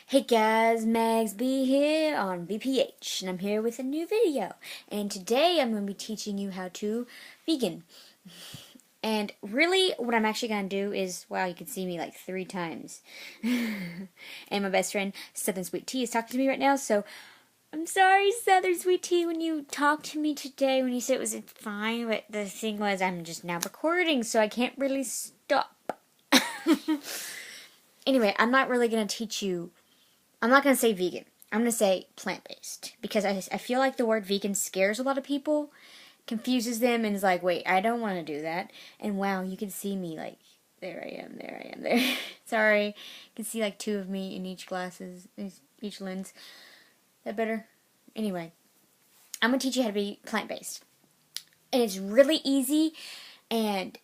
Hey guys, Mags B here on VPH, and I'm here with a new video. And today I'm going to be teaching you how to vegan. And really, what I'm actually going to do is, wow, you can see me like 3 times. And my best friend, Southern Sweet Tea, is talking to me right now, so I'm sorry, Southern Sweet Tea, when you talked to me today, when you said it was fine, but the thing was, I'm just now recording, so I can't really stop. Anyway, I'm not really going to teach you. I'm not going to say vegan. I'm going to say plant-based. Because I feel like the word vegan scares a lot of people, confuses them, and is like, wait, I don't want to do that. And wow, you can see me, like, there I am, there. Sorry. You can see like 2 of me in each glasses, each lens. That better? Anyway, I'm going to teach you how to be plant-based. And it's really easy, and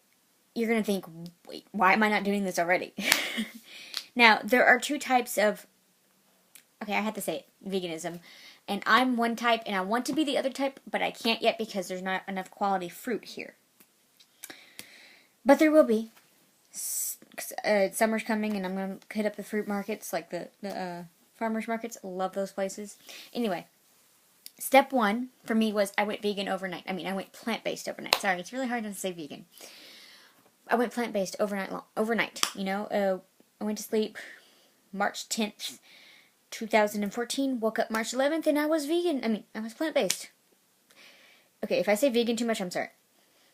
you're going to think, wait, why am I not doing this already? Now, there are 2 types of, okay, I had to say it, veganism. And I'm one type, and I want to be the other type, but I can't yet because there's not enough quality fruit here. But there will be. Summer's coming, and I'm going to hit up the fruit markets, like the farmers markets. Love those places. Anyway, step 1 for me was I went vegan overnight. I went plant-based overnight. Sorry, it's really hard to say vegan. I went plant-based overnight, you know. I went to sleep March 10th, 2014, woke up March 11th, and I was vegan. I was plant-based. Okay, if I say vegan too much, I'm sorry.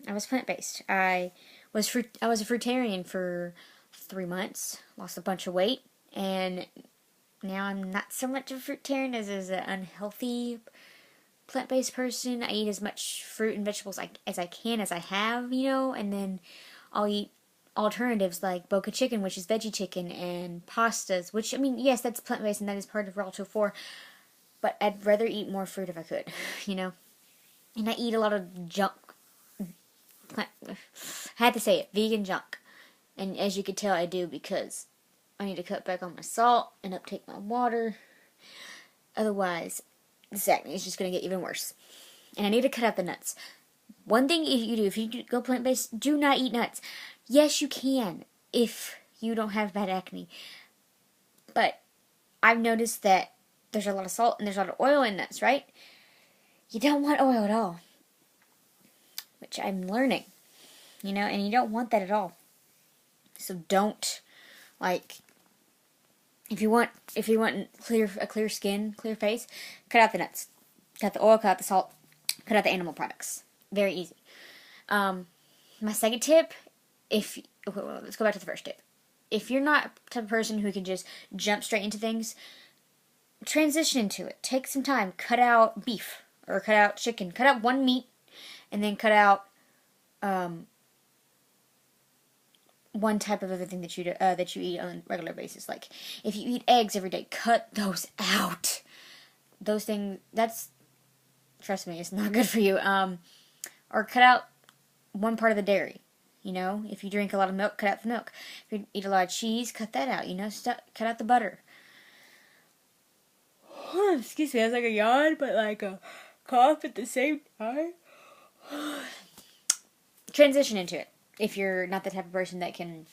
I was plant-based. I was a fruitarian for 3 months, lost a bunch of weight, and now I'm not so much of a fruitarian as an unhealthy plant-based person. I eat as much fruit and vegetables as I can, as I have, you know, and then I'll eat alternatives like Boca chicken, which is veggie chicken, and pastas, which, yes, that's plant-based and that is part of Ralto 4, but I'd rather eat more fruit if I could, you know. And I eat a lot of junk. I had to say it, vegan junk. And as you can tell, I do, because I need to cut back on my salt and uptake my water. Otherwise, this acne is just going to get even worse. And I need to cut out the nuts. One thing if you go plant-based, do not eat nuts. Yes, you can if you don't have bad acne. But I've noticed that there's a lot of salt and there's a lot of oil in nuts, right? You don't want oil at all. Which I'm learning, you know, and you don't want that at all. So don't, like, if you want a clear skin, clear face, cut out the nuts. Cut out the oil, cut out the salt, cut out the animal products. Very easy. My second tip, let's go back to the first tip. If you're not the type of person who can just jump straight into things, transition into it. Take some time. Cut out beef or cut out chicken. Cut out one meat, and then cut out one type of everything that you eat on a regular basis. Like if you eat eggs every day, cut those out. Those things, trust me, it's not good for you. Or cut out one part of the dairy. You know, if you drink a lot of milk, cut out the milk. If you eat a lot of cheese, cut that out. You know, cut out the butter. Excuse me, I was like a yawn, but like a cough at the same time. Transition into it if you're not the type of person that can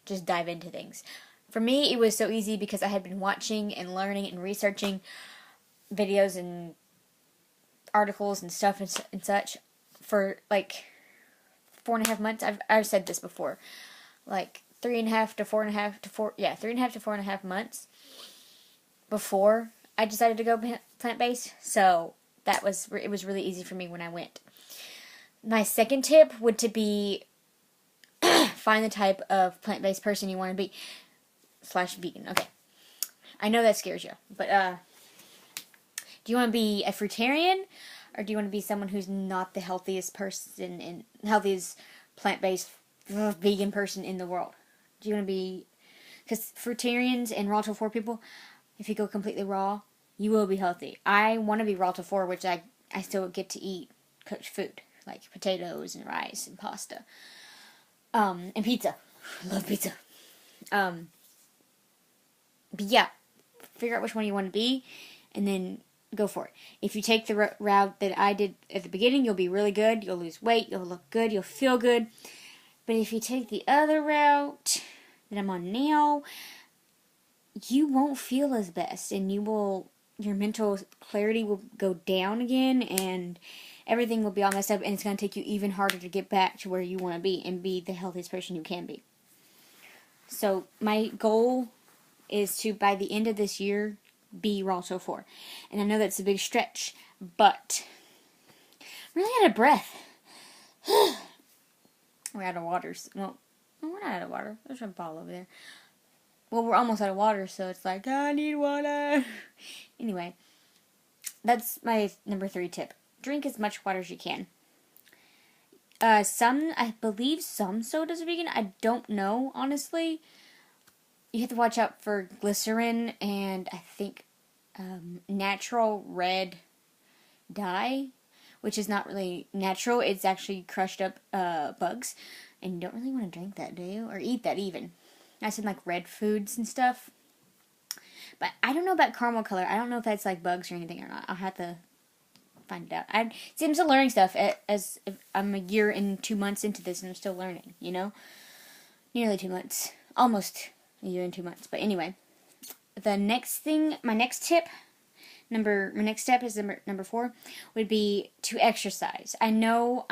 just dive into things. For me, it was so easy because I had been watching and learning and researching videos and articles and stuff and such for like 4.5 months. I've said this before, like 3.5 to 4.5 months before I decided to go plant-based. So it was really easy for me when I went. My second tip would to be find the type of plant-based person you want to be / vegan. Okay, I know that scares you, but do you want to be a fruitarian, or do you want to be someone who's not the healthiest person and healthiest plant-based vegan person in the world? Do you want to be, because fruitarians and Ralto 4 people, if you go completely raw, you will be healthy. I want to be Ralto 4, which I still get to eat cooked food, like potatoes and rice and pasta. And pizza. I love pizza. But yeah, figure out which one you want to be, and then go for it. If you take the route that I did at the beginning, you'll be really good. You'll lose weight. You'll look good. You'll feel good. But if you take the other route that I'm on now, you won't feel as best, and your mental clarity will go down again, and everything will be all messed up, and it's going to take you even harder to get back to where you want to be and be the healthiest person you can be. So my goal is to, by the end of this year, be Ronto 4. And I know that's a big stretch, but I'm really out of breath. We're out of water. Well, we're not out of water. There's a ball over there. Well, we're almost out of water, so it's like, I need water. Anyway, that's my number 3 tip. Drink as much water as you can. I believe some sodas are vegan. I don't know, honestly. You have to watch out for glycerin and I think natural red dye, which is not really natural. It's actually crushed up bugs. And you don't really want to drink that, do you? Or eat that even. I said like red foods and stuff. But I don't know about caramel color. I don't know if that's like bugs or anything or not. I'll have to find it out. I'm still learning stuff as if I'm a year and 2 months into this and I'm still learning, you know? Nearly 2 months. Almost a year and 2 months. But anyway, my next step is number 4, would be to exercise. I know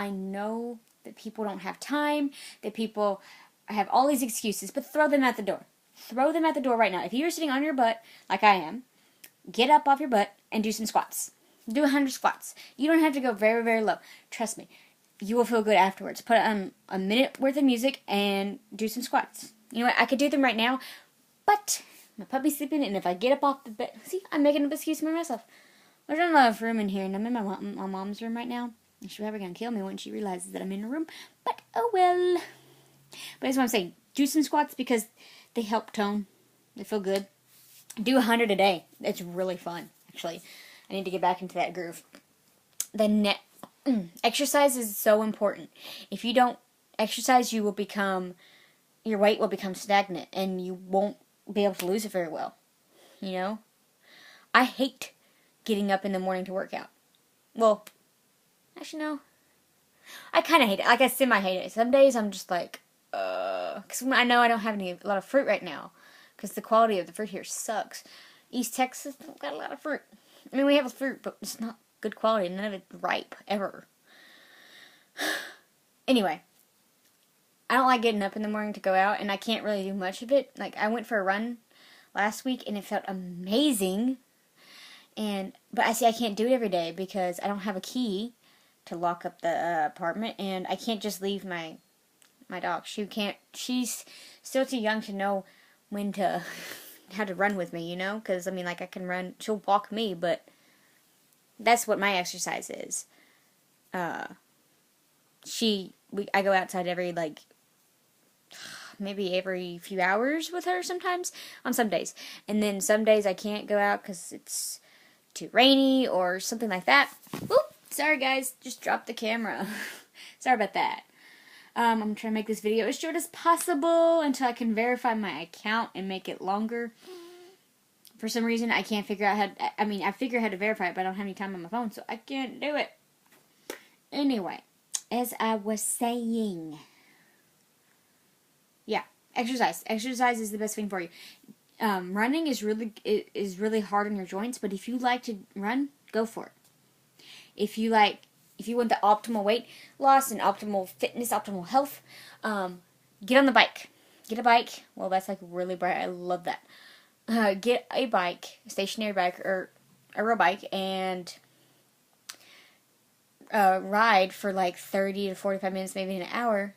that people don't have time, that people have all these excuses, but throw them out the door. Throw them out the door right now. If you're sitting on your butt, like I am, get up off your butt and do some squats. Do 100 squats. You don't have to go very, very low. Trust me. You will feel good afterwards. Put on a minute worth of music and do some squats. You know what? I could do them right now, but my puppy's sleeping, and if I get up off the bed... See, I'm making an excuse for myself. There's not enough room in here, and I'm in my mom's room right now. She's probably going to kill me when she realizes that I'm in her room. But, oh well. But that's what I'm saying. Do some squats because they help tone. They feel good. Do 100 a day. It's really fun, actually. I need to get back into that groove. Exercise is so important. If you don't exercise, your weight will become stagnant, and you won't be able to lose it very well. You know? I hate getting up in the morning to work out. Well, actually, no. I kind of hate it. Like, I semi-hate it. Some days I'm just like, because I know I don't have a lot of fruit right now, because the quality of the fruit here sucks. East Texas don't got a lot of fruit. I mean, we have fruit, but it's not good quality. None of it's ripe, ever. Anyway, I don't like getting up in the morning to go out, and I can't really do much of it. Like, I went for a run last week, and it felt amazing. But I can't do it every day because I don't have a key to lock up the apartment, and I can't just leave my dog. She's still too young to know how to run with me, you know? Because, I mean, like, I can run, she'll walk me, but that's what my exercise is. I go outside maybe every few hours with her sometimes, on some days. And then some days I can't go out because it's too rainy or something like that. Whoop! Sorry, guys. Just dropped the camera. Sorry about that. I'm trying to make this video as short as possible until I can verify my account and make it longer. For some reason, I can't figure out I figure out how to verify it, but I don't have any time on my phone, so I can't do it. Anyway, as I was saying, yeah, exercise. Exercise is the best thing for you. Running is really hard on your joints, but if you like to run, go for it. If you want the optimal weight loss and optimal fitness, optimal health, get on the bike. Get a bike. Well, that's like really bright. I love that. Get a bike, a stationary bike or a road bike, and ride for like 30 to 45 minutes, maybe an hour,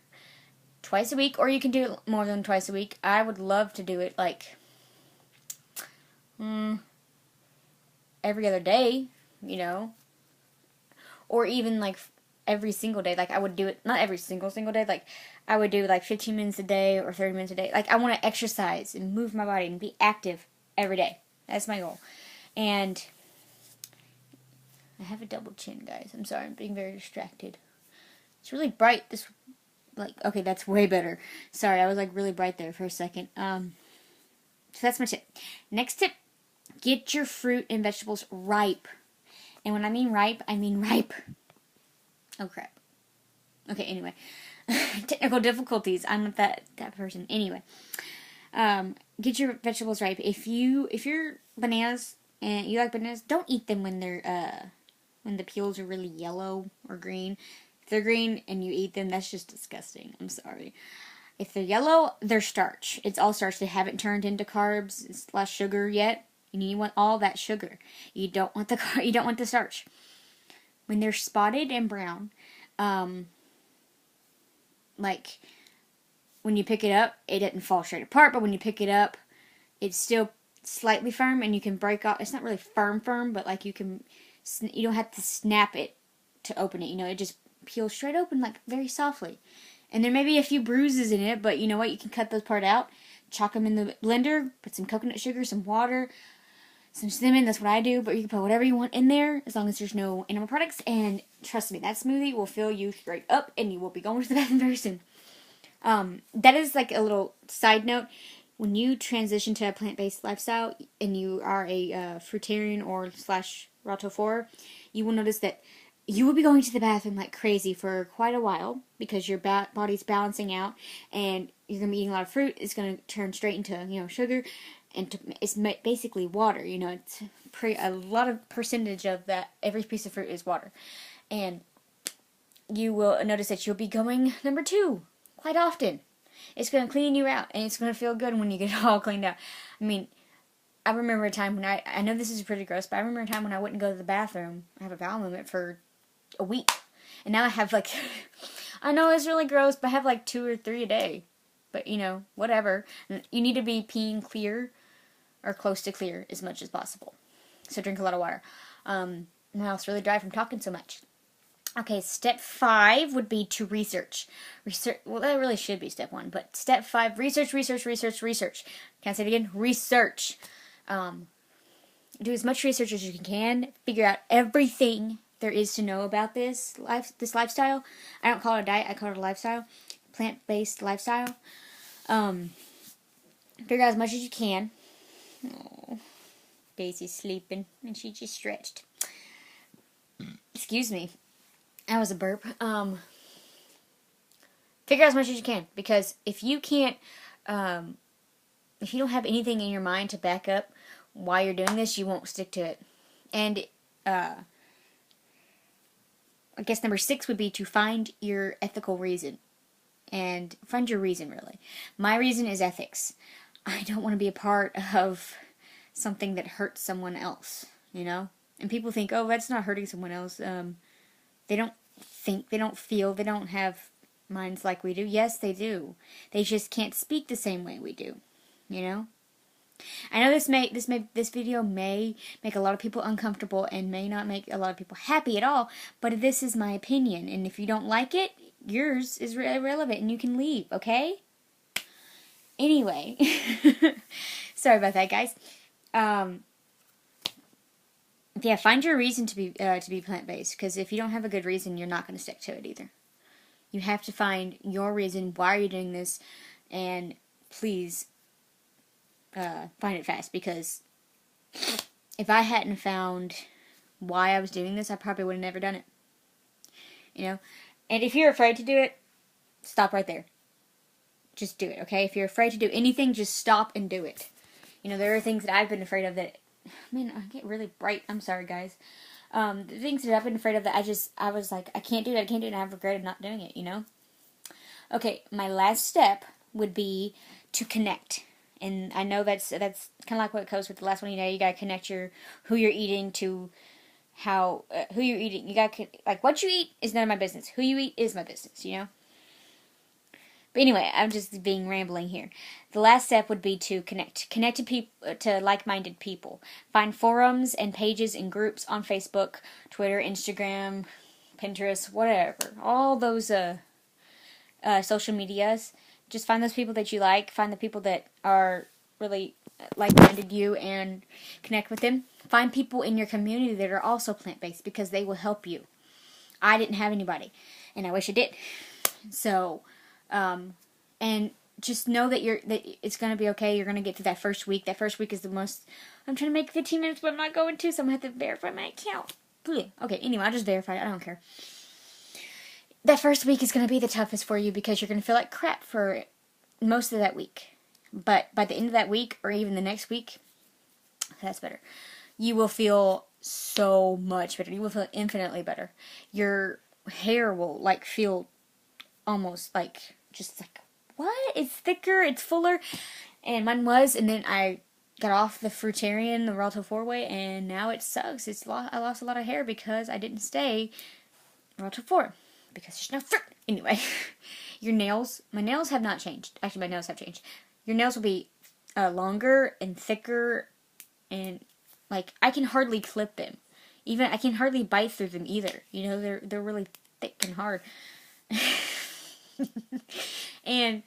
twice a week, or you can do it more than twice a week. I would love to do it like every other day, you know, or even like every single day. Like, I would do it, not every single day, like I would do like 15 minutes a day or 30 minutes a day. Like, I want to exercise and move my body and be active every day. That's my goal. And I have a double chin, guys. I'm sorry, I'm being very distracted. It's really bright. Okay, that's way better. Sorry, I was like really bright there for a second. So that's my tip. Next tip, get your fruit and vegetables ripe. And when I mean ripe, I mean ripe. Oh, crap. Okay, anyway. Technical difficulties. I'm not that person. Anyway. get your vegetables ripe. If you're bananas and you like bananas, don't eat them when they're when the peels are really yellow or green. If they're green and you eat them, that's just disgusting. I'm sorry. If they're yellow, they're starch. It's all starch. They haven't turned into carbs / sugar yet. And you want all that sugar. You don't want you don't want the starch. When they're spotted and brown, like when you pick it up, it doesn't fall straight apart, but when you pick it up, it's still slightly firm and you can break off. It's not really firm, but like you don't have to snap it to open it. It just peels straight open, like very softly. And there may be a few bruises in it, but you know what? You can cut those part out, chalk them in the blender, put some coconut sugar, some water, some cinnamon. That's what I do, but you can put whatever you want in there as long as there's no animal products. And trust me, that smoothie will fill you straight up and you will be going to the bathroom very soon. That is like a little side note. When you transition to a plant-based lifestyle and you are a fruitarian or / rotovore, you will notice that you will be going to the bathroom like crazy for quite a while because your body's balancing out and you're going to be eating a lot of fruit. It's going to turn straight into, sugar, and it's basically water. It's a lot of percentage of that. Every piece of fruit is water. And you will notice that you'll be going number 2 quite often. It's going to clean you out and it's going to feel good when you get it all cleaned out. I mean, I remember a time when I know this is pretty gross, but I remember a time when I wouldn't go to the bathroom. I have a bowel movement for a week. And now I have like, I know it's really gross, but I have like 2 or 3 a day. But, whatever. You need to be peeing clear or close to clear as much as possible. So drink a lot of water. My mouth's really dry from talking so much. Okay, step 5 would be to research. Well, that really should be step 1, but step 5, research. Can't say it again, research. Do as much research as you can. Figure out everything there is to know about this lifestyle. I don't call it a diet, I call it a lifestyle. Plant-based lifestyle. Figure out as much as you can. Oh, Daisy's sleeping, and she just stretched. Excuse me. That was a burp. Figure out as much as you can, because if you can't, if you don't have anything in your mind to back up why you're doing this, you won't stick to it. And I guess number 6 would be to find your ethical reason. And find your reason, really. My reason is ethics. I don't want to be a part of something that hurts someone else, And people think, oh, that's not hurting someone else. They don't think, they don't feel, they don't have minds like we do. Yes, they do. They just can't speak the same way we do, I know this video may make a lot of people uncomfortable and may not make a lot of people happy at all, but this is my opinion, and if you don't like it, yours is irrelevant and you can leave, okay? Anyway, sorry about that, guys. Yeah, find your reason to be plant-based, because if you don't have a good reason, you're not going to stick to it either. You have to find your reason, why you're doing this, and please find it fast, because if I hadn't found why I was doing this, I probably would have never done it. And if you're afraid to do it, stop right there. Just do it, okay? If you're afraid to do anything, just stop and do it. There are things that I've been afraid of that, man, I get really bright. I'm sorry, guys. The things that I've been afraid of that I was like, I can't do it, and I've regretted not doing it, Okay, my last step would be to connect. And I know that's kind of like what goes with the last one. You gotta connect who you're eating to who you're eating. You gotta, like, what you eat is none of my business. Who you eat is my business, But anyway, I'm just being rambling here. The last step would be to connect to like-minded people. Find forums and pages and groups on Facebook, Twitter, Instagram, Pinterest, whatever. All those social medias. Just find those people that you like. Find the people that are really like-minded you and connect with them. Find people in your community that are also plant-based, because they will help you. I didn't have anybody, and I wish I did. So, and just know that it's going to be okay. You're going to get through that first week. That first week is the most. I'm trying to make 15 minutes, but I'm not going to, so I'm going to have to verify my account. Okay, anyway, I'll just verify it. I don't care. That first week is going to be the toughest for you, because you're going to feel like crap for most of that week. But by the end of that week, or even the next week, that's better. You will feel so much better. You will feel infinitely better. Your hair will like feel almost like just like what? It's thicker, it's fuller, and mine was. And then I got off the Fruitarian, the Ralto 4-way, and now it sucks. I lost a lot of hair because I didn't stay Ralto 4 because there's no fruit. Anyway, your nails. My nails have not changed. Actually, my nails have changed. Your nails will be longer and thicker, and like I can hardly clip them. Even I can hardly bite through them either. You know, they're really thick and hard. And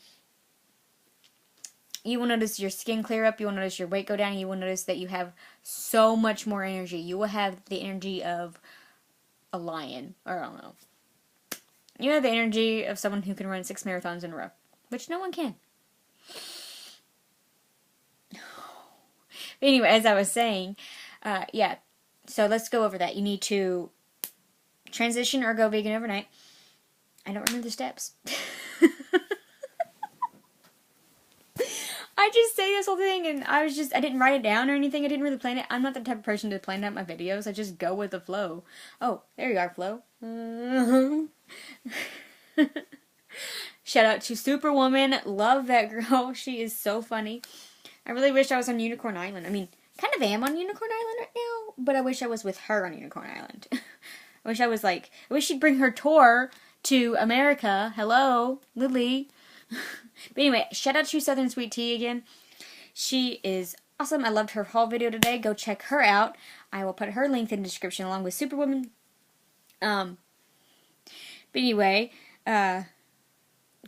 you will notice your skin clear up. You will notice your weight go down. You will notice that you have so much more energy. You will have the energy of a lion, or I don't know. You have the energy of someone who can run 6 marathons in a row, which no one can. Anyway, as I was saying, yeah. So let's go over that. You need to transition or go vegan overnight. I don't remember the steps. I just say this whole thing, and I didn't write it down or anything. I didn't really plan it. I'm not the type of person to plan out my videos. I just go with the flow. Oh, there you are, Flo. Shout out to Superwoman. Love that girl. She is so funny. I really wish I was on Unicorn Island. I mean, kind of am on Unicorn Island right now, but I wish I was with her on Unicorn Island. I wish she'd bring her tour to America. Hello, Lily. But anyway, shout out to Southern Sweet Tea again. She is awesome. I loved her haul video today. Go check her out. I will put her link in the description along with Superwoman. But anyway, go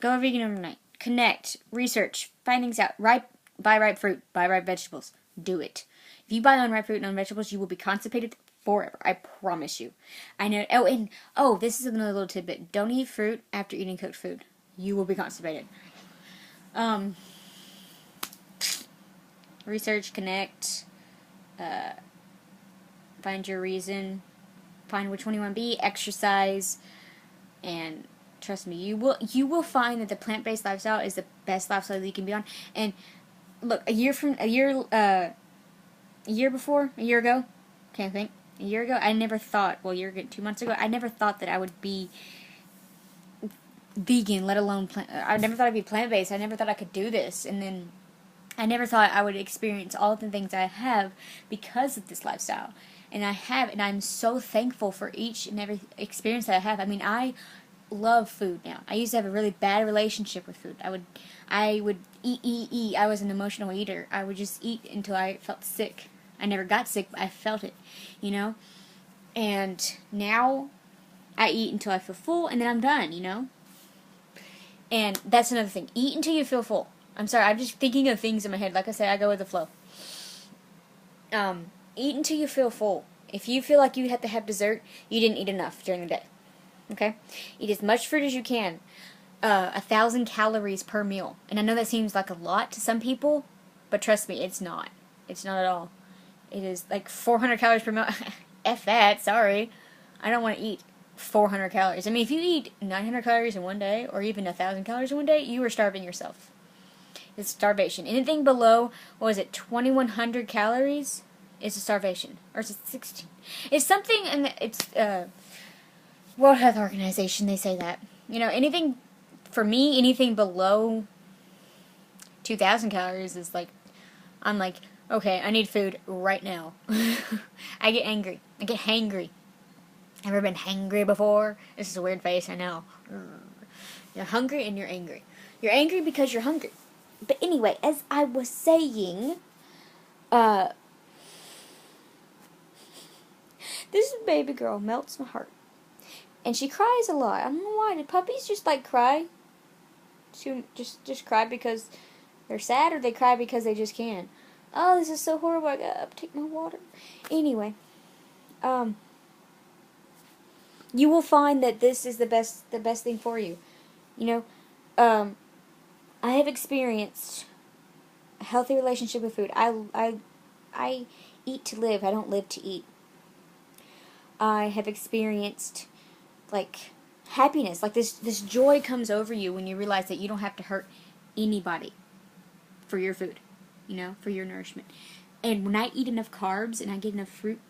vegan overnight. Connect, research, find things out. Buy ripe fruit, buy ripe vegetables. Do it. If you buy unripe fruit and unripe vegetables, you will be constipated forever. I promise you. I know. This is another little tidbit. Don't eat fruit after eating cooked food. You will be constipated. Research, connect, find your reason, find which one you want to be, exercise, and trust me, you will find that the plant-based lifestyle is the best lifestyle that you can be on. And look, a year ago, can't think, a year ago, I never thought, 2 months ago, I never thought that I would be vegan, let alone I never thought I'd be plant-based. I never thought I could do this. And then I never thought I would experience all of the things I have because of this lifestyle. And I have, and I'm so thankful for each and every experience that I have. I mean, I love food now. I used to have a really bad relationship with food. I would eat. I was an emotional eater. I would just eat until I felt sick. I never got sick, but I felt it, you know? And now I eat until I feel full, and then I'm done, you know? And that's another thing. Eat until you feel full. I'm sorry, I'm just thinking of things in my head. Like I said, I go with the flow. Eat until you feel full. If you feel like you have to have dessert, you didn't eat enough during the day. Okay? Eat as much fruit as you can. 1,000 calories per meal. And I know that seems like a lot to some people, but trust me, it's not. It's not at all. It is like 400 calories per meal. F that, sorry. I don't want to eat 400 calories. I mean, if you eat 900 calories in one day, or even 1,000 calories in one day, you are starving yourself. It's starvation. Anything below, 2,100 calories is a starvation. Or is it 16? It's something, and it's, World Health Organization, they say that. You know, anything, for me, anything below 2,000 calories is like, I'm like, okay, I need food right now. I get angry. I get hangry. Ever been hangry before? This is a weird face, I know. You're hungry and you're angry. You're angry because you're hungry. But anyway, as I was saying, this baby girl melts my heart. And she cries a lot. I don't know why. Do puppies just like cry? Just cry because they're sad, or they cry because they just can? Oh, this is so horrible. I gotta take my water. Anyway, you will find that this is the best thing for you. You know, I have experienced a healthy relationship with food. I eat to live. I don't live to eat. I have experienced like happiness, like this joy comes over you when you realize that you don't have to hurt anybody for your food, for your nourishment. And when I eat enough carbs and I get enough fruit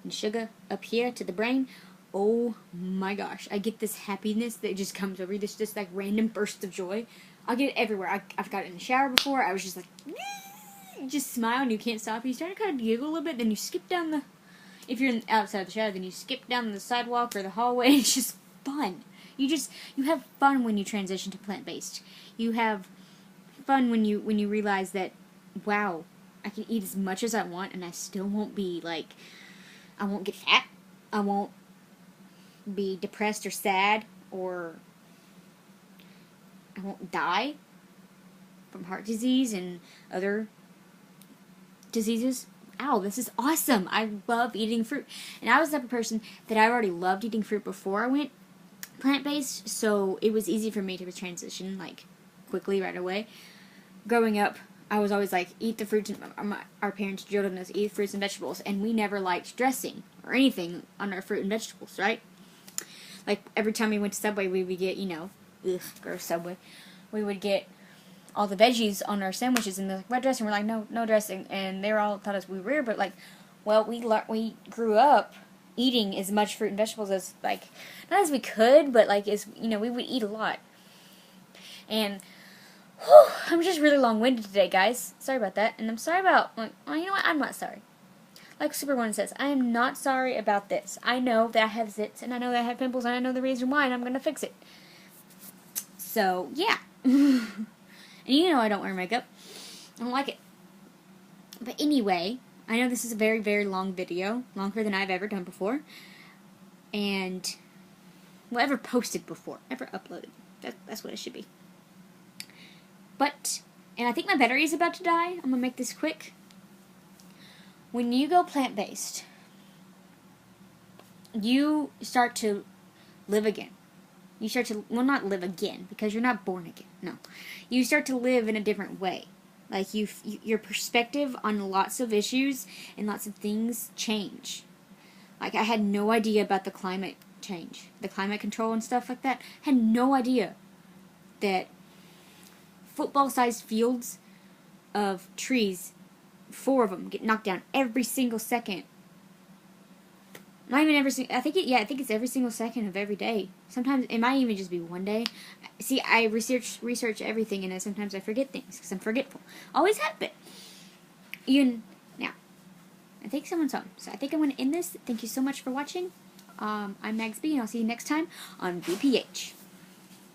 and sugar up here to the brain, oh my gosh, I get this happiness that just comes over you, this just like random bursts of joy. I'll get it everywhere. I've got it in the shower before. I was just like, you just smile and you can't stop. You start to kind of giggle a little bit, then you skip down if you're outside the shower, then you skip down the sidewalk or the hallway. It's just fun. You have fun when you transition to plant-based. You have fun when you realize that, wow, I can eat as much as I want and I still won't be like, I won't get fat. I won't be depressed or sad, or I won't die from heart disease and other diseases. Ow, this is awesome. I love eating fruit. And I was the type of person that I already loved eating fruit before I went plant-based, so it was easy for me to transition, like, quickly, right away. Growing up, I was always like, eat the fruits, and our parents drilled on us, eat fruits and vegetables, and we never liked dressing or anything on our fruit and vegetables, right? Like, every time we went to Subway, we would get, gross Subway, we would get all the veggies on our sandwiches, and they're like, what dressing? We're like, no dressing, and they were all thought us we were weird, but like, well, we grew up eating as much fruit and vegetables as, like, not as we could, but like, as, we would eat a lot. And whew, I'm just really long-winded today, guys. Sorry about that, and I'm sorry about, like, well, you know what, I'm not sorry. Like Superwoman says, I am not sorry about this. I know that I have zits, and I know that I have pimples, and I know the reason why, and I'm gonna fix it. So, yeah. And I don't wear makeup. I don't like it. But anyway, I know this is a very, very long video. Longer than I've ever done before. And, well, ever posted before. Ever uploaded. That's what it should be. But, and I think my battery is about to die. I'm going to make this quick. When you go plant-based, you start to live again. You start to, well, not live again, because you're not born again. No. You start to live in a different way. Like, your perspective on lots of issues and lots of things change. Like, I had no idea about the climate change, the climate control and stuff like that. I had no idea that football-sized fields of trees, 4 of them, get knocked down every single second. Not even every single, I think it's every single second of every day. Sometimes it might even just be one day. See, I research everything, and sometimes I forget things because I'm forgetful. Always have been. Now, I think someone's home, so I think I'm going to end this. Thank you so much for watching. I'm Mags B, and I'll see you next time on VPH.